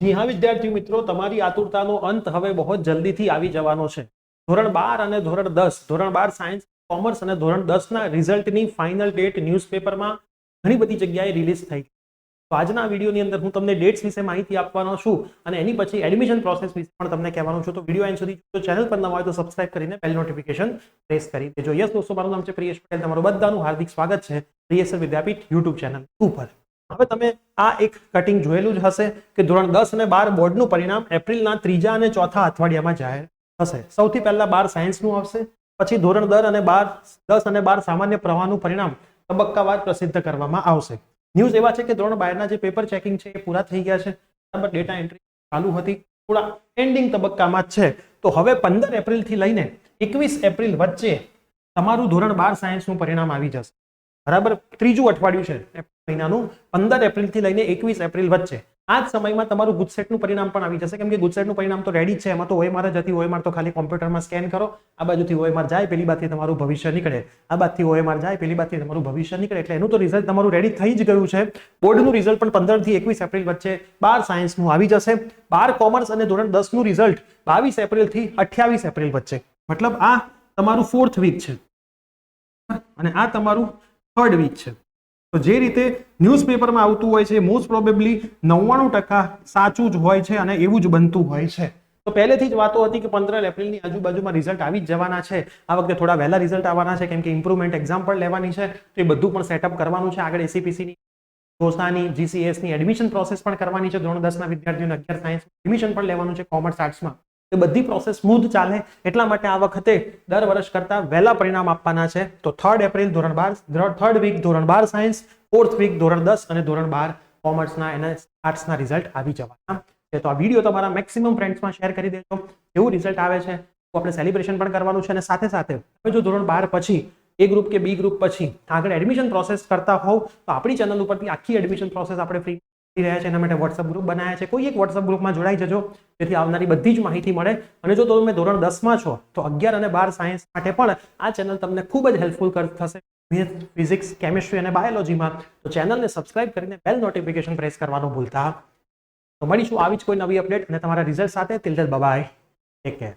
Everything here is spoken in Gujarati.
જી હા વિદ્યાર્થી મિત્રો, તમારી આતુરતાનો અંત હવે બહુ જલ્દીથી આવી જવાનો છે. ધોરણ 12 અને ધોરણ 10, ધોરણ 12 સાયન્સ કોમર્સ અને ધોરણ 10 ના રિઝલ્ટની ફાઇનલ ડેટ ન્યૂઝપેપરમાં ઘણી બધી જગ્યાએ રિલીઝ થઈ. તો આજના વિડીયોની અંદર હું તમને ડેટ્સ વિશે માહિતી આપવાનો છું અને એની પછી એડમિશન પ્રોસેસ વિશે પણ તમને કહેવાનો છું. તો વિડીયો એન્ડ સુધી જો ચેનલ પર નવા હોય તો સબસ્ક્રાઇબ કરીને બેલ નોટિફિકેશન પ્રેસ કરી દેજો. યસ દોસ્તો, મારું નામ છે પ્રિયેશ પટેલ. તમારું બધાનું હાર્દિક સ્વાગત છે પ્રિયેશ વિદ્યાપીઠ યુટ્યુબ ચેનલ ઉપર. હવે તમે આ એક કટિંગ જોયેલું જ હશે કે ધોરણ 10 અને 12 બોર્ડનું પરિણામ એપ્રિલના 3જા અને 4થા અઠવાડિયામાં જાહેર થશે. સૌથી પહેલા 12 સાયન્સનું આવશે, પછી ધોરણ 10 અને 12 સામાન્ય પ્રવાહનું પરિણામ તબક્કાવાર પ્રસિદ્ધ કરવામાં આવશે. ન્યૂઝ એવા છે કે ધોરણ 12ના જે પેપર ચેકિંગ છે એ પૂરા થઈ ગયા છે. બરાબર, ડેટા એન્ટ્રી ચાલુ હતી, થોડા એન્ડિંગ તબક્કામાં જ છે. તો હવે 15 એપ્રિલથી લઈને 21 એપ્રિલ વચ્ચે તમારું ધોરણ 12 સાયન્સનું પરિણામ આવી જશે. બરાબર, ત્રીજું અઠવાડિયું છે એપ્રિલ મહિનાનું. 15 એપ્રિલથી લઈને 21 એપ્રિલ વચ્ચે આ જ સમયમાં તમારું ગુજસેટનું પરિણામ પણ આવી જશે. કેમ કે ગુજસેટનું પરિણામ તો રેડી છે, એમાં તો OMR જ હતી. OMR તો ખાલી કોમ્પ્યુટરમાં સ્કેન કરો, આ બાજુથી OMR જાય, પેલી બાજુથી તમારું ભવિષ્ય નીકળે, આ બાજુથી OMR જાય, પેલી બાજુથી તમારું ભવિષ્ય નીકળે. એટલે એનું તો રિઝલ્ટ તમારું રેડી થઈ જ ગયું છે. બોર્ડનું રિઝલ્ટ પણ 15 થી 21 એપ્રિલ વચ્ચે 12 સાયન્સનું આવી જશે. 12 કોમર્સ અને ધોરણ 10 નું રિઝલ્ટ 22 એપ્રિલ થી 28 એપ્રિલ વચ્ચે. મતલબ આ તમારું 4th વીક છે અને આ તમારું 3rd વીક છે. તો જે રીતે ન્યૂઝપેપરમાં આવતું હોય છે મોસ્ટ પ્રોબેબલી 99% સાચું જ હોય છે અને એવું જ બનતું હોય છે. તો પહેલેથી જ વાતો હતી કે 15 એપ્રિલની આજુબાજુમાં રિઝલ્ટ આવી જ જવાના છે. આ વખતે થોડા વહેલા રિઝલ્ટ આવવાના છે કેમ કે ઇમ્પ્રુવમેન્ટ એક્ઝામ પણ લેવાની છે. તો એ બધું પણ સેટઅપ કરવાનું છે. આગળ એસીપીસીની, ઘોષણાની, GCS ની એડમિશન પ્રોસેસ પણ કરવાની છે. ધોરણ 10 ના વિદ્યાર્થીઓને 11 સાયન્સ એડમિશન પણ લેવાનું છે કોમર્સ આર્ટ્સમાં. એ બધી પ્રોસેસ સ્મૂથ ચાલે એટલા માટે આ વખતે દર વર્ષ કરતા વહેલા પરિણામ આપવાના છે. તો 3rd એપ્રિલ ધોરણ 12, 3rd વીક ધોરણ 12 સાયન્સ, 4th વીક ધોરણ 10 અને ધોરણ 12 કોમર્સના અને આર્ટ્સના રિઝલ્ટ આવી જવાના છે. તો આ વિડીયો તમારા મેક્સિમમ ફ્રેન્ડ્સમાં શેર કરી દેજો. એવું રિઝલ્ટ આવે છે તો આપણે સેલિબ્રેશન પણ કરવાનું છે. અને સાથે સાથે હવે જો ધોરણ 12 પછી A ગ્રુપ કે B ગ્રુપ પછી આગળ એડમિશન પ્રોસેસ કરતા હોવ તો આપણી ચેનલ ઉપરથી આખી એડમિશન પ્રોસેસ આપણે ફ્રી રહ્યા છે. એના માટે WhatsApp ગ્રુપ બનાવ્યા છે. કોઈ એક WhatsApp ગ્રુપમાં જોડાઈ જજો જેથી આવનારી બધી જ માહિતી મળે. અને જો તમે ધોરણ 10માં છો તો 11 અને 12 સાયન્સ માટે પણ આ ચેનલ તમને ખૂબ જ હેલ્પફુલ થશે. ફિઝિક્સ, કેમિસ્ટ્રી અને બાયોલોજીમાં. તો ચેનલને સબસ્ક્રાઇબ કરીને બેલ નોટિફિકેશન પ્રેસ કરવાનું ભૂલતા. તો મળીશું આવી જ કોઈ નવી અપડેટ અને તમારા રિઝલ્ટ સાથે. Till then bye bye, take care.